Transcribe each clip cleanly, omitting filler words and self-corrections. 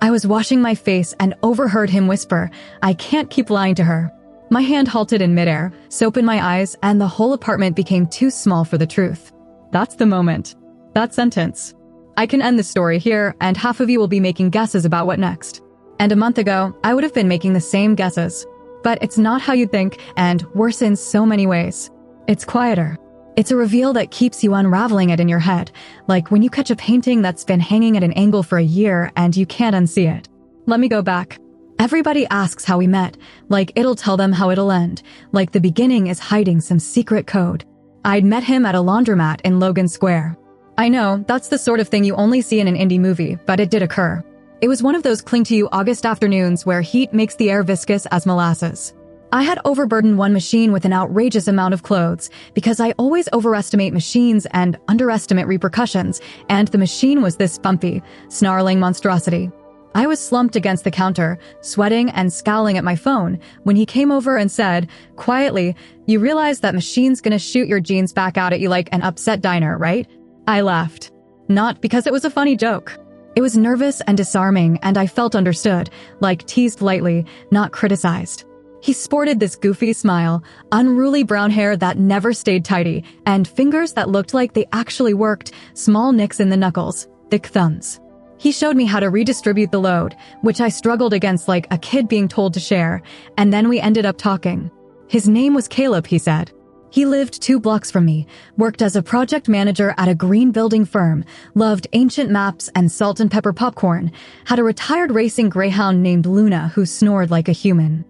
I was washing my face and overheard him whisper, "I can't keep lying to her." My hand halted in midair, soap in my eyes, and the whole apartment became too small for the truth. That's the moment. That sentence. I can end the story here, and half of you will be making guesses about what next. And a month ago, I would have been making the same guesses. But it's not how you think, and worse in so many ways. It's quieter. It's a reveal that keeps you unraveling it in your head, like when you catch a painting that's been hanging at an angle for a year and you can't unsee it. Let me go back. Everybody asks how we met, like it'll tell them how it'll end, like the beginning is hiding some secret code. I'd met him at a laundromat in Logan Square. I know, that's the sort of thing you only see in an indie movie, but it did occur. It was one of those cling-to-you August afternoons where heat makes the air viscous as molasses. I had overburdened one machine with an outrageous amount of clothes, because I always overestimate machines and underestimate repercussions, and the machine was this bumpy, snarling monstrosity. I was slumped against the counter, sweating and scowling at my phone, when he came over and said, quietly, "You realize that machine's gonna shoot your jeans back out at you like an upset diner, right?" I laughed. Not because it was a funny joke. It was nervous and disarming, and I felt understood, like teased lightly, not criticized. He sported this goofy smile, unruly brown hair that never stayed tidy, and fingers that looked like they actually worked, small nicks in the knuckles, thick thumbs. He showed me how to redistribute the load, which I struggled against like a kid being told to share, and then we ended up talking. His name was Caleb, he said. He lived 2 blocks from me, worked as a project manager at a green building firm, loved ancient maps and salt and pepper popcorn, had a retired racing greyhound named Luna who snored like a human.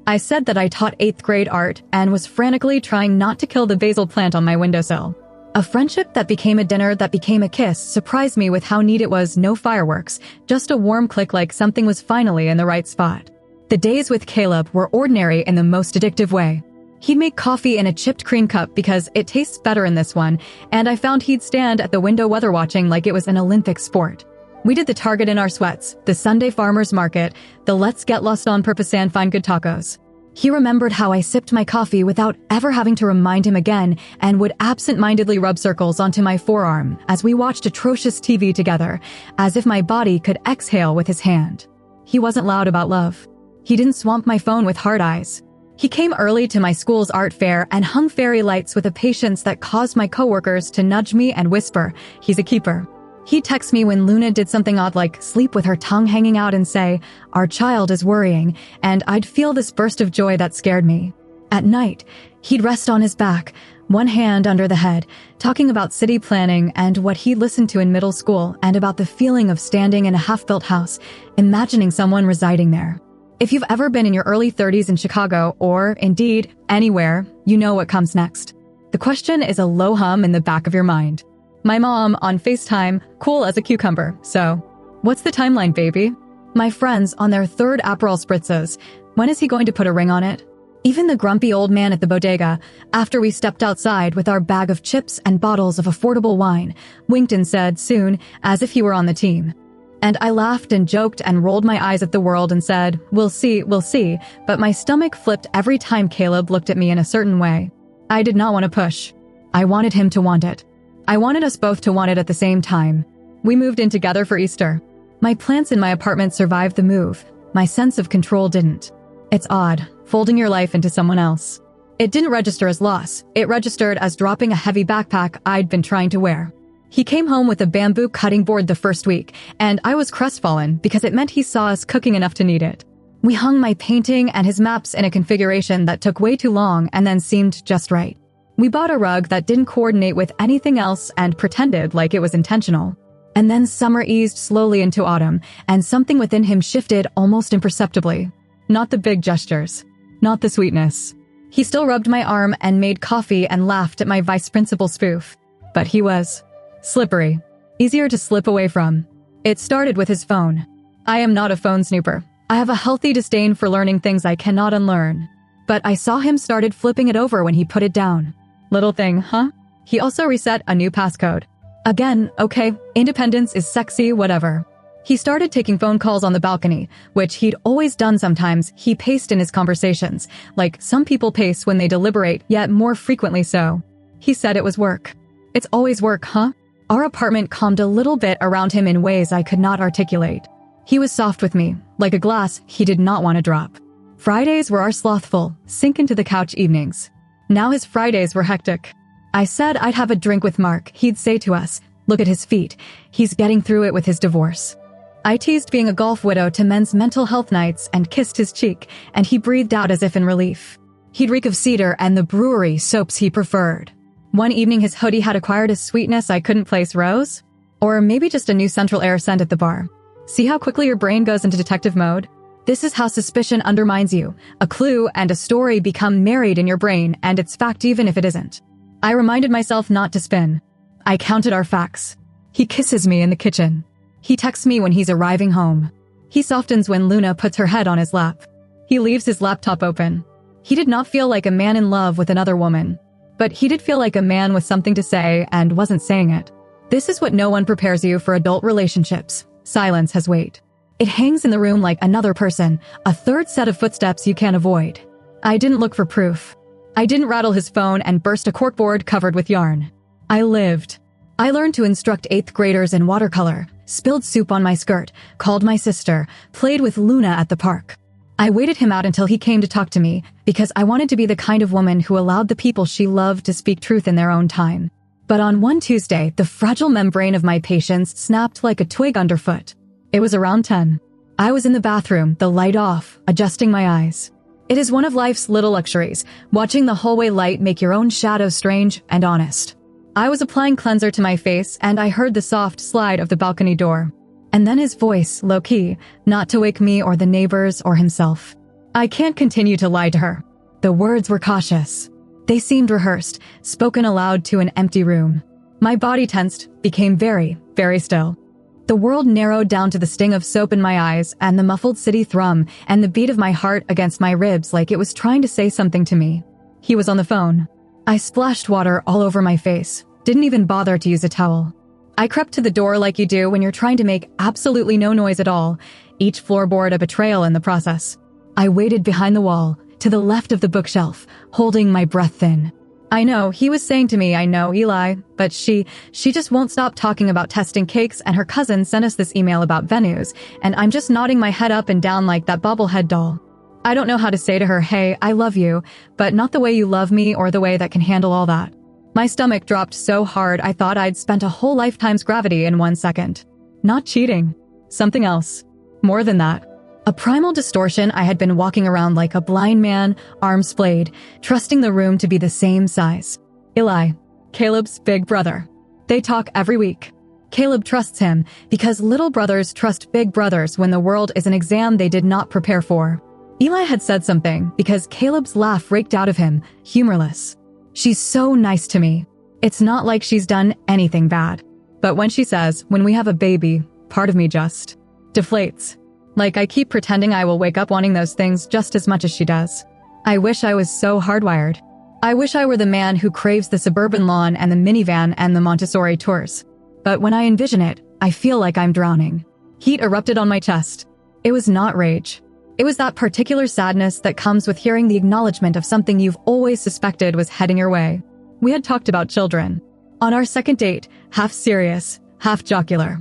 I said that I taught 8th grade art and was frantically trying not to kill the basil plant on my windowsill. A friendship that became a dinner that became a kiss surprised me with how neat it was, no fireworks, just a warm click like something was finally in the right spot. The days with Caleb were ordinary in the most addictive way. He'd make coffee in a chipped cream cup because it tastes better in this one, and I found he'd stand at the window weather watching like it was an Olympic sport. We did the Target in our sweats, the Sunday farmers market, the let's get lost on purpose and find good tacos. He remembered how I sipped my coffee without ever having to remind him again and would absent-mindedly rub circles onto my forearm as we watched atrocious TV together, as if my body could exhale with his hand. He wasn't loud about love. He didn't swamp my phone with hard eyes. He came early to my school's art fair and hung fairy lights with a patience that caused my coworkers to nudge me and whisper, "He's a keeper." He'd text me when Luna did something odd like sleep with her tongue hanging out and say, "Our child is worrying," and I'd feel this burst of joy that scared me. At night, he'd rest on his back, one hand under the head, talking about city planning and what he'd listened to in middle school and about the feeling of standing in a half-built house, imagining someone residing there. If you've ever been in your early 30s in Chicago, or, indeed, anywhere, you know what comes next. The question is a low hum in the back of your mind. My mom, on FaceTime, cool as a cucumber, so, what's the timeline, baby? My friends on their 3rd Aperol spritzes, when is he going to put a ring on it? Even the grumpy old man at the bodega, after we stepped outside with our bag of chips and bottles of affordable wine, winked and said, soon, as if he were on the team. And I laughed and joked and rolled my eyes at the world and said, we'll see, but my stomach flipped every time Caleb looked at me in a certain way. I did not want to push. I wanted him to want it. I wanted us both to want it at the same time. We moved in together for Easter. My plants in my apartment survived the move. My sense of control didn't. It's odd, folding your life into someone else. It didn't register as loss. It registered as dropping a heavy backpack I'd been trying to wear. He came home with a bamboo cutting board the first week, and I was crestfallen because it meant he saw us cooking enough to need it. We hung my painting and his maps in a configuration that took way too long and then seemed just right. We bought a rug that didn't coordinate with anything else and pretended like it was intentional. And then summer eased slowly into autumn, and something within him shifted almost imperceptibly. Not the big gestures. Not the sweetness. He still rubbed my arm and made coffee and laughed at my vice principal spoof. But he was slippery. Easier to slip away from. It started with his phone. I am not a phone snooper. I have a healthy disdain for learning things I cannot unlearn. But I saw him started flipping it over when he put it down. Little thing, huh? He also reset a new passcode. Again, okay, independence is sexy, whatever. He started taking phone calls on the balcony, which he'd always done sometimes. He paced in his conversations, like some people pace when they deliberate, yet more frequently so. He said it was work. It's always work, huh? Our apartment calmed a little bit around him in ways I could not articulate. He was soft with me, like a glass he did not want to drop. Fridays were our slothful, sink into the couch evenings. Now his Fridays were hectic. I said I'd have a drink with Mark. He'd say to us, "Look at his feet. He's getting through it with his divorce." I teased being a golf widow to men's mental health nights and kissed his cheek, and he breathed out as if in relief. He'd reek of cedar and the brewery soaps he preferred. One evening his hoodie had acquired a sweetness I couldn't place. Rose? Or maybe just a new Central Air scent at the bar. See how quickly your brain goes into detective mode? This is how suspicion undermines you. A clue and a story become married in your brain, and it's fact even if it isn't. I reminded myself not to spin. I counted our facts. He kisses me in the kitchen. He texts me when he's arriving home. He softens when Luna puts her head on his lap. He leaves his laptop open. He did not feel like a man in love with another woman, but he did feel like a man with something to say and wasn't saying it. This is what no one prepares you for adult relationships. Silence has weight. It hangs in the room like another person, a third set of footsteps you can't avoid. I didn't look for proof. I didn't rattle his phone and burst a corkboard covered with yarn. I lived. I learned to instruct 8th graders in watercolor, spilled soup on my skirt, called my sister, played with Luna at the park. I waited him out until he came to talk to me, because I wanted to be the kind of woman who allowed the people she loved to speak truth in their own time. But on one Tuesday, the fragile membrane of my patience snapped like a twig underfoot. It was around 10. I was in the bathroom, the light off, adjusting my eyes. It is one of life's little luxuries, watching the hallway light make your own shadow strange and honest. I was applying cleanser to my face, and I heard the soft slide of the balcony door. And then his voice, low-key, not to wake me or the neighbors or himself. I can't continue to lie to her. The words were cautious. They seemed rehearsed, spoken aloud to an empty room. My body tensed, became very, very still. The world narrowed down to the sting of soap in my eyes and the muffled city thrum and the beat of my heart against my ribs like it was trying to say something to me. He was on the phone. I splashed water all over my face, didn't even bother to use a towel. I crept to the door like you do when you're trying to make absolutely no noise at all, each floorboard a betrayal in the process. I waited behind the wall, to the left of the bookshelf, holding my breath thin. I know, he was saying to me, I know, Eli, but she just won't stop talking about testing cakes, and her cousin sent us this email about venues, and I'm just nodding my head up and down like that bobblehead doll. I don't know how to say to her, hey, I love you, but not the way you love me or the way that can handle all that. My stomach dropped so hard I thought I'd spent a whole lifetime's gravity in 1 second. Not cheating. Something else. More than that. A primal distortion. I had been walking around like a blind man, arms splayed, trusting the room to be the same size. Eli, Caleb's big brother. They talk every week. Caleb trusts him because little brothers trust big brothers when the world is an exam they did not prepare for. Eli had said something because Caleb's laugh raked out of him, humorless. She's so nice to me. It's not like she's done anything bad. But when she says, when we have a baby, part of me just deflates. Like I keep pretending I will wake up wanting those things just as much as she does. I wish I was so hardwired. I wish I were the man who craves the suburban lawn and the minivan and the Montessori tours. But when I envision it, I feel like I'm drowning. Heat erupted on my chest. It was not rage. It was that particular sadness that comes with hearing the acknowledgement of something you've always suspected was heading your way. We had talked about children. On our second date, half serious, half jocular.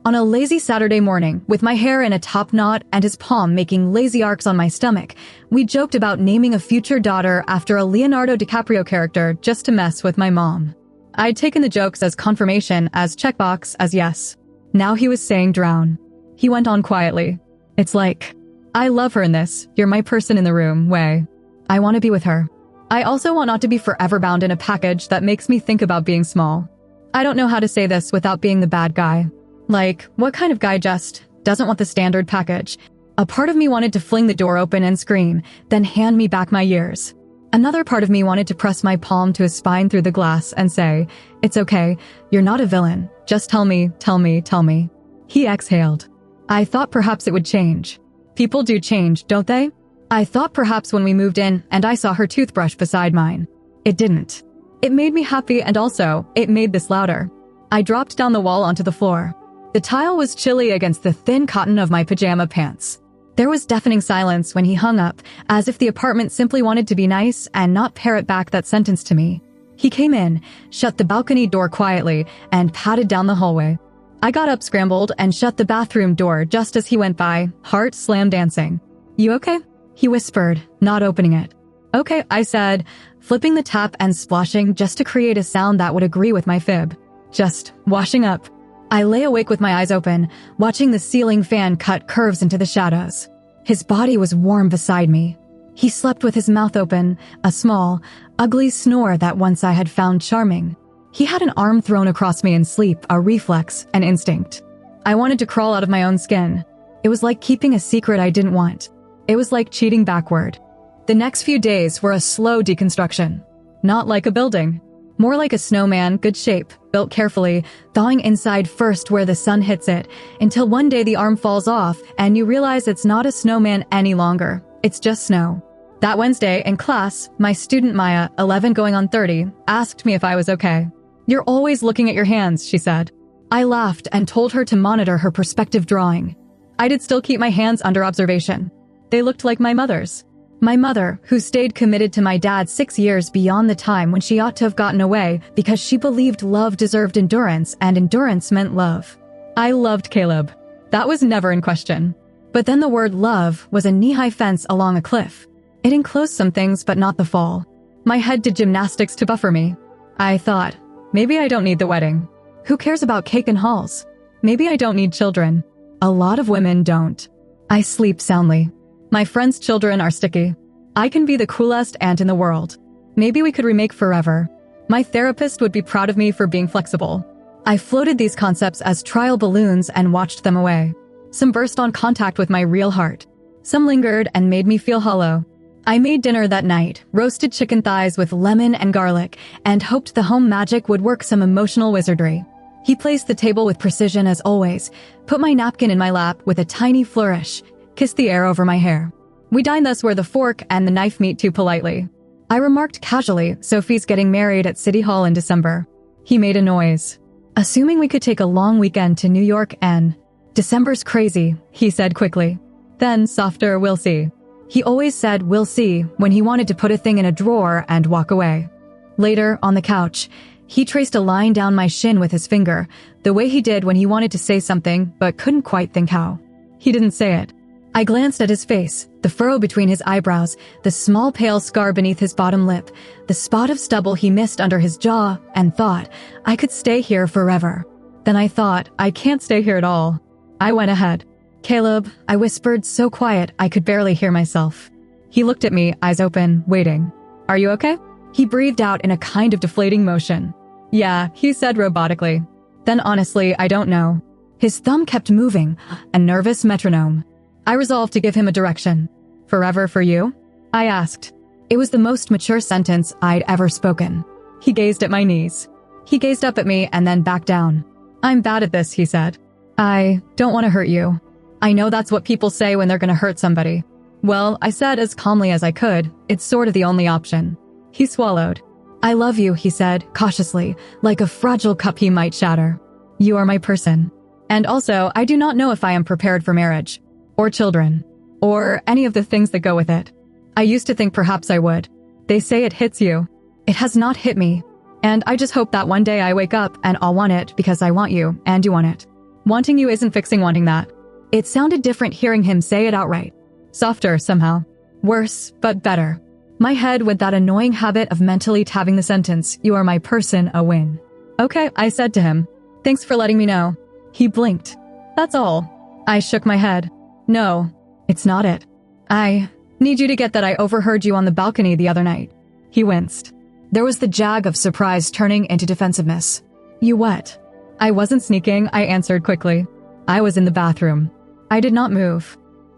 On a lazy Saturday morning, with my hair in a top knot and his palm making lazy arcs on my stomach, we joked about naming a future daughter after a Leonardo DiCaprio character just to mess with my mom. I'd taken the jokes as confirmation, as checkbox, as yes. Now he was saying drown. He went on quietly. It's like, I love her in this, you're my person in the room way. I want to be with her. I also want not to be forever bound in a package that makes me think about being small. I don't know how to say this without being the bad guy. Like, what kind of guy just doesn't want the standard package? A part of me wanted to fling the door open and scream, then hand me back my years. Another part of me wanted to press my palm to his spine through the glass and say, it's okay, you're not a villain, just tell me, tell me, tell me. He exhaled. I thought perhaps it would change. People do change, don't they? I thought perhaps when we moved in and I saw her toothbrush beside mine. It didn't. It made me happy, and also, it made this louder. I dropped down the wall onto the floor. The tile was chilly against the thin cotton of my pajama pants. There was deafening silence when he hung up, as if the apartment simply wanted to be nice and not parrot back that sentence to me. He came in, shut the balcony door quietly, and padded down the hallway. I got up scrambled and shut the bathroom door just as he went by, heart slam dancing. You okay? He whispered, not opening it. Okay, I said, flipping the tap and splashing just to create a sound that would agree with my fib. Just washing up. I lay awake with my eyes open, watching the ceiling fan cut curves into the shadows. His body was warm beside me. He slept with his mouth open, a small, ugly snore that once I had found charming. He had an arm thrown across me in sleep, a reflex, an instinct. I wanted to crawl out of my own skin. It was like keeping a secret I didn't want. It was like cheating backward. The next few days were a slow deconstruction. Not like a building. More like a snowman, good shape, built carefully, thawing inside first where the sun hits it, until one day the arm falls off and you realize it's not a snowman any longer. It's just snow. That Wednesday, in class, my student Maya, 11 going on 30, asked me if I was okay. You're always looking at your hands, she said. I laughed and told her to monitor her perspective drawing. I did still keep my hands under observation. They looked like my mother's. My mother, who stayed committed to my dad 6 years beyond the time when she ought to have gotten away because she believed love deserved endurance and endurance meant love. I loved Caleb. That was never in question. But then the word love was a knee-high fence along a cliff. It enclosed some things but not the fall. My head did gymnastics to buffer me. I thought, maybe I don't need the wedding. Who cares about cake and halls? Maybe I don't need children. A lot of women don't. I sleep soundly. My friends' children are sticky. I can be the coolest aunt in the world. Maybe we could remake Forever. My therapist would be proud of me for being flexible. I floated these concepts as trial balloons and watched them away. Some burst on contact with my real heart. Some lingered and made me feel hollow. I made dinner that night, roasted chicken thighs with lemon and garlic, and hoped the home magic would work some emotional wizardry. He placed the table with precision as always, put my napkin in my lap with a tiny flourish, kissed the air over my hair. We dined thus where the fork and the knife meet too politely. I remarked casually, Sophie's getting married at City Hall in December. He made a noise. Assuming we could take a long weekend to New York and... December's crazy, he said quickly. Then, softer, we'll see. He always said, we'll see, when he wanted to put a thing in a drawer and walk away. Later, on the couch, he traced a line down my shin with his finger, the way he did when he wanted to say something but couldn't quite think how. He didn't say it. I glanced at his face, the furrow between his eyebrows, the small pale scar beneath his bottom lip, the spot of stubble he missed under his jaw, and thought, I could stay here forever. Then I thought, I can't stay here at all. I went ahead. Caleb, I whispered so quiet I could barely hear myself. He looked at me, eyes open, waiting. Are you okay? He breathed out in a kind of deflating motion. Yeah, he said robotically. Then honestly, I don't know. His thumb kept moving, a nervous metronome. I resolved to give him a direction. Forever for you? I asked. It was the most mature sentence I'd ever spoken. He gazed at my knees. He gazed up at me and then back down. I'm bad at this, he said. I don't want to hurt you. I know that's what people say when they're going to hurt somebody. Well, I said as calmly as I could, it's sort of the only option. He swallowed. I love you, he said, cautiously, like a fragile cup he might shatter. You are my person. And also, I do not know if I am prepared for marriage. Or children. Or any of the things that go with it. I used to think perhaps I would. They say it hits you. It has not hit me. And I just hope that one day I wake up and I'll want it because I want you and you want it. Wanting you isn't fixing wanting that. It sounded different hearing him say it outright. Softer, somehow. Worse, but better. My head with that annoying habit of mentally tabbing the sentence, you are my person, a win. Okay, I said to him. Thanks for letting me know. He blinked. That's all. I shook my head. No, it's not it. I need you to get that I overheard you on the balcony the other night. He winced. There was the jag of surprise turning into defensiveness. You what? I wasn't sneaking, I answered quickly. I was in the bathroom. I did not move.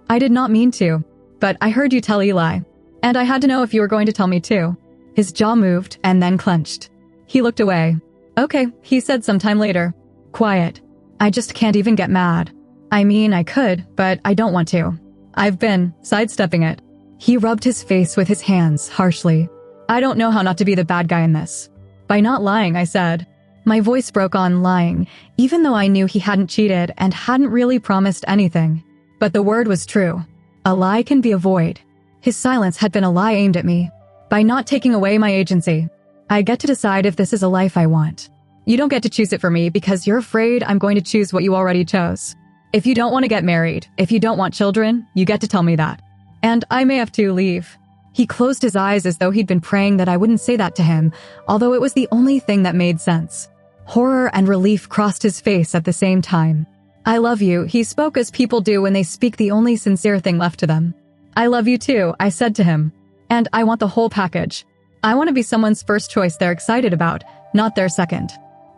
I did not mean to, but I heard you tell Eli. And I had to know if you were going to tell me too. His jaw moved and then clenched. He looked away. Okay, he said sometime later. Quiet. I just can't even get mad. I mean, I could, but I don't want to. I've been sidestepping it. He rubbed his face with his hands harshly. I don't know how not to be the bad guy in this. By not lying, I said. My voice broke on lying, even though I knew he hadn't cheated and hadn't really promised anything. But the word was true. A lie can be a void. His silence had been a lie aimed at me. By not taking away my agency, I get to decide if this is a life I want. You don't get to choose it for me because you're afraid I'm going to choose what you already chose. If you don't want to get married, if you don't want children, you get to tell me that. And I may have to leave." He closed his eyes as though he'd been praying that I wouldn't say that to him, although it was the only thing that made sense. Horror and relief crossed his face at the same time. "I love you," he spoke as people do when they speak the only sincere thing left to them. "I love you too," I said to him. "And I want the whole package. I want to be someone's first choice they're excited about, not their second.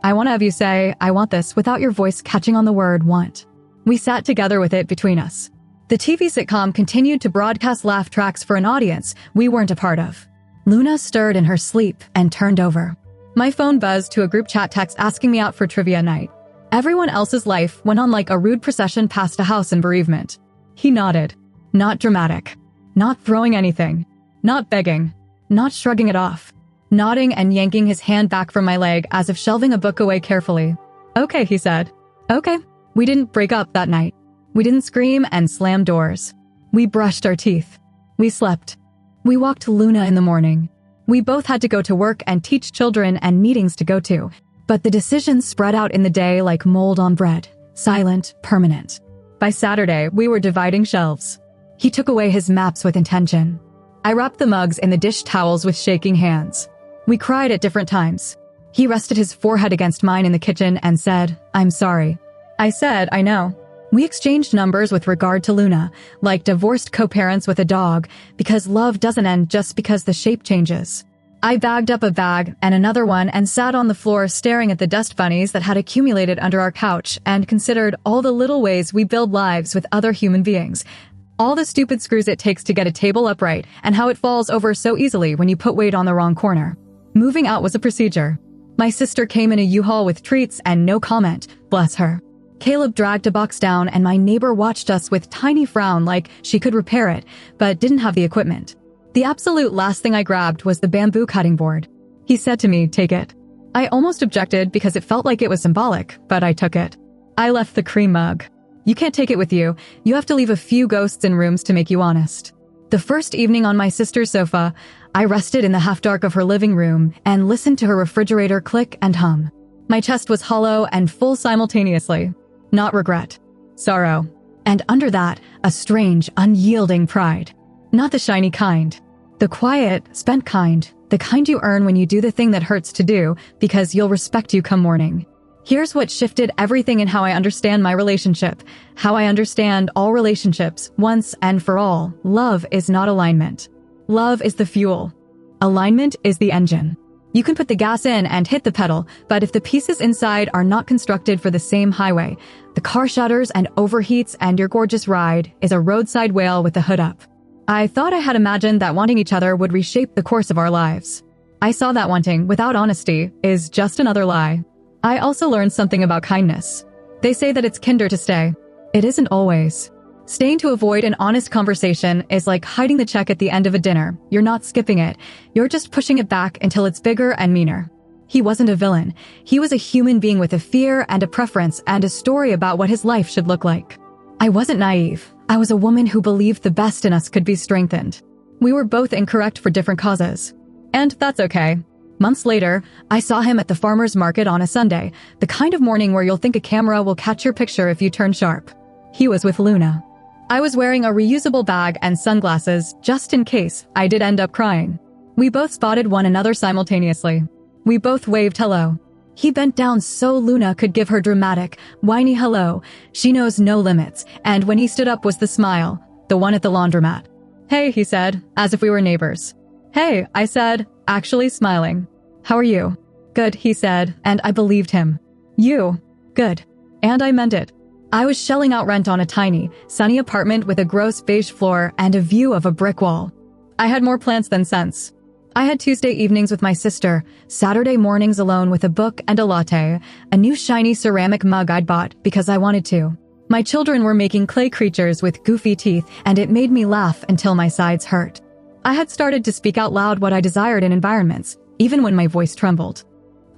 I want to have you say, 'I want this,' without your voice catching on the word 'want.'" We sat together with it between us. The TV sitcom continued to broadcast laugh tracks for an audience we weren't a part of. Luna stirred in her sleep and turned over. My phone buzzed to a group chat text asking me out for trivia night. Everyone else's life went on like a rude procession past a house in bereavement. He nodded. Not dramatic. Not throwing anything. Not begging. Not shrugging it off. Nodding and yanking his hand back from my leg as if shelving a book away carefully. "Okay," he said. "Okay." We didn't break up that night. We didn't scream and slam doors. We brushed our teeth. We slept. We walked Luna in the morning. We both had to go to work and teach children and meetings to go to, but the decisions spread out in the day like mold on bread, silent, permanent. By Saturday, we were dividing shelves. He took away his maps with intention. I wrapped the mugs in the dish towels with shaking hands. We cried at different times. He rested his forehead against mine in the kitchen and said, "I'm sorry." I said, "I know." We exchanged numbers with regard to Luna, like divorced co-parents with a dog, because love doesn't end just because the shape changes. I bagged up a bag and another one and sat on the floor staring at the dust bunnies that had accumulated under our couch and considered all the little ways we build lives with other human beings. All the stupid screws it takes to get a table upright and how it falls over so easily when you put weight on the wrong corner. Moving out was a procedure. My sister came in a U-Haul with treats and no comment, bless her. Caleb dragged a box down and my neighbor watched us with tiny frown like she could repair it, but didn't have the equipment. The absolute last thing I grabbed was the bamboo cutting board. He said to me, "Take it." I almost objected because it felt like it was symbolic, but I took it. I left the cream mug. You can't take it with you. You have to leave a few ghosts in rooms to make you honest. The first evening on my sister's sofa, I rested in the half-dark of her living room and listened to her refrigerator click and hum. My chest was hollow and full simultaneously. Not regret. Sorrow. And under that, a strange, unyielding pride. Not the shiny kind. The quiet, spent kind. The kind you earn when you do the thing that hurts to do because you'll respect you come morning. Here's what shifted everything in how I understand my relationship. How I understand all relationships, once and for all. Love is not alignment. Love is the fuel. Alignment is the engine. You can put the gas in and hit the pedal, but if the pieces inside are not constructed for the same highway, the car shudders and overheats and your gorgeous ride is a roadside whale with the hood up. I thought I had imagined that wanting each other would reshape the course of our lives. I saw that wanting, without honesty, is just another lie. I also learned something about kindness. They say that it's kinder to stay. It isn't always. Staying to avoid an honest conversation is like hiding the check at the end of a dinner. You're not skipping it. You're just pushing it back until it's bigger and meaner. He wasn't a villain. He was a human being with a fear and a preference and a story about what his life should look like. I wasn't naive. I was a woman who believed the best in us could be strengthened. We were both incorrect for different causes. And that's okay. Months later, I saw him at the farmer's market on a Sunday, the kind of morning where you'll think a camera will catch your picture if you turn sharp. He was with Luna. I was wearing a reusable bag and sunglasses, just in case I did end up crying. We both spotted one another simultaneously. We both waved hello. He bent down so Luna could give her dramatic, whiny hello. She knows no limits, and when he stood up was the smile, the one at the laundromat. "Hey," he said, as if we were neighbors. "Hey," I said, actually smiling. "How are you?" "Good," he said, and I believed him. "You?" "Good." And I meant it. I was shelling out rent on a tiny, sunny apartment with a gross beige floor and a view of a brick wall. I had more plants than sense. I had Tuesday evenings with my sister, Saturday mornings alone with a book and a latte, a new shiny ceramic mug I'd bought because I wanted to. My children were making clay creatures with goofy teeth, and it made me laugh until my sides hurt. I had started to speak out loud what I desired in environments, even when my voice trembled.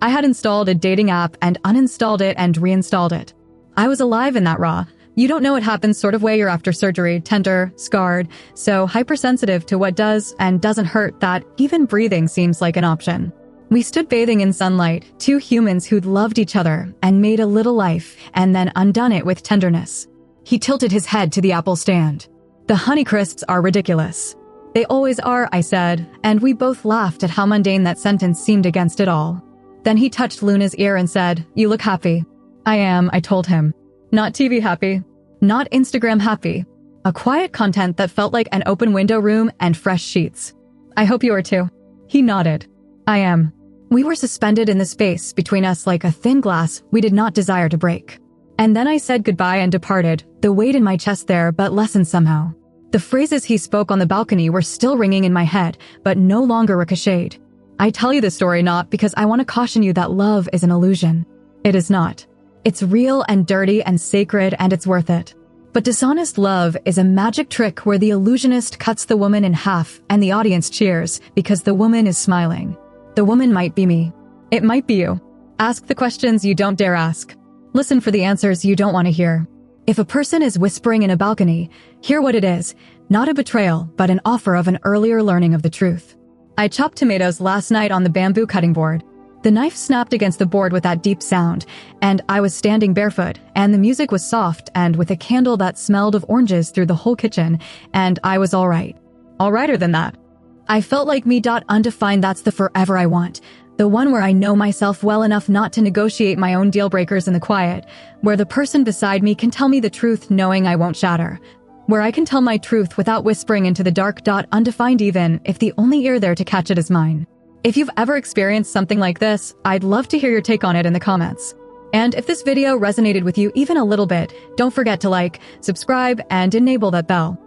I had installed a dating app and uninstalled it and reinstalled it. I was alive in that raw, you don't know what happens sort of way you're after surgery, tender, scarred, so hypersensitive to what does and doesn't hurt that even breathing seems like an option. We stood bathing in sunlight, two humans who'd loved each other and made a little life and then undone it with tenderness. He tilted his head to the apple stand. The Honeycrisps are ridiculous. They always are, I said, and we both laughed at how mundane that sentence seemed against it all. Then he touched Luna's ear and said, "You look happy." "I am," I told him. "Not TV happy. Not Instagram happy. A quiet content that felt like an open window room and fresh sheets. I hope you are too." He nodded. "I am." We were suspended in the space between us like a thin glass we did not desire to break. And then I said goodbye and departed, the weight in my chest there but lessened somehow. The phrases he spoke on the balcony were still ringing in my head, but no longer ricocheted. I tell you this story not because I want to caution you that love is an illusion. It is not. It's real and dirty and sacred, and it's worth it. But dishonest love is a magic trick where the illusionist cuts the woman in half and the audience cheers because the woman is smiling. The woman might be me. It might be you. Ask the questions you don't dare ask. Listen for the answers you don't want to hear. If a person is whispering in a balcony, hear what it is, not a betrayal, but an offer of an earlier learning of the truth. I chopped tomatoes last night on the bamboo cutting board. The knife snapped against the board with that deep sound, and I was standing barefoot, and the music was soft and with a candle that smelled of oranges through the whole kitchen, and I was all right. All righter than that. I felt like me. Undefined, that's the forever I want. The one where I know myself well enough not to negotiate my own deal breakers in the quiet, where the person beside me can tell me the truth knowing I won't shatter, where I can tell my truth without whispering into the dark. Undefined, even if the only ear there to catch it is mine. If you've ever experienced something like this, I'd love to hear your take on it in the comments. And if this video resonated with you even a little bit, don't forget to like, subscribe, and enable that bell.